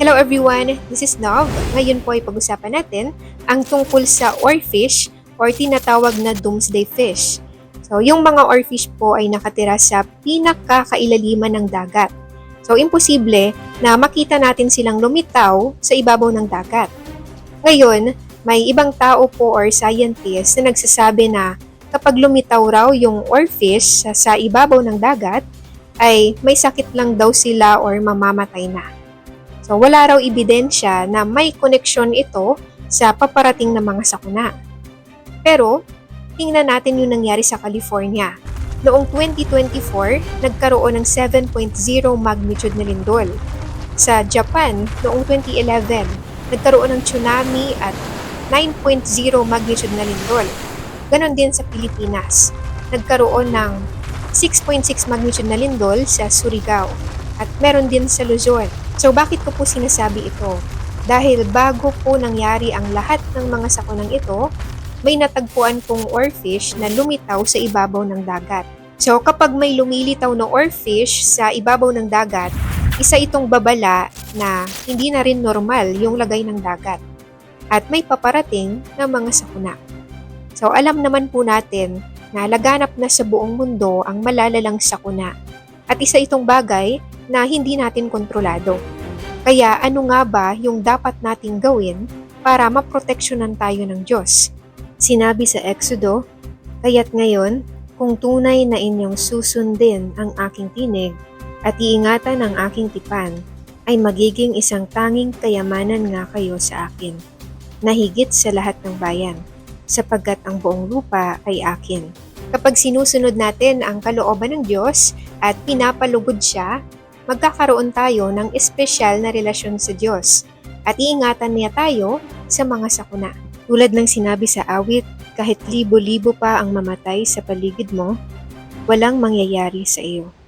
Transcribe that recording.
Hello everyone, this is Nov. Ngayon po ay pag-usapan natin ang tungkol sa oarfish or tinatawag na doomsday fish. So, yung mga oarfish po ay nakatira sa pinakakailaliman ng dagat. So, imposible na makita natin silang lumitaw sa ibabaw ng dagat. Ngayon, may ibang tao po or scientist na nagsasabi na kapag lumitaw raw yung oarfish sa ibabaw ng dagat, ay may sakit lang daw sila or mamamatay na. So, wala raw ebidensya na may koneksyon ito sa paparating na mga sakuna. Pero, tingnan natin yung nangyari sa California. Noong 2024, nagkaroon ng 7.0 magnitude na lindol. Sa Japan, noong 2011, nagkaroon ng tsunami at 9.0 magnitude na lindol. Ganon din sa Pilipinas. Nagkaroon ng 6.6 magnitude na lindol sa Surigao at meron din sa Luzon. So bakit ko po sinasabi ito? Dahil bago po nangyari ang lahat ng mga sakunang ito, may natagpuan pong oarfish na lumitaw sa ibabaw ng dagat. So kapag may lumilitaw na oarfish sa ibabaw ng dagat, isa itong babala na hindi na rin normal yung lagay ng dagat. At may paparating na mga sakuna. So alam naman po natin na laganap na sa buong mundo ang malalalang sakuna. At isa itong bagay na hindi natin kontrolado. Kaya ano nga ba yung dapat nating gawin para maproteksyonan tayo ng Diyos? Sinabi sa Exodo, "Kaya't ngayon, kung tunay na inyong susundin ang aking tinig at iingatan ang aking tipan, ay magiging isang tanging kayamanan nga kayo sa akin, na higit sa lahat ng bayan, sapagkat ang buong lupa ay akin." Kapag sinusunod natin ang kalooban ng Diyos at pinapalugod siya, magkakaroon tayo ng espesyal na relasyon sa Diyos at iingatan niya tayo sa mga sakuna. Tulad ng sinabi sa awit, kahit libo-libo pa ang mamatay sa paligid mo, walang mangyayari sa iyo.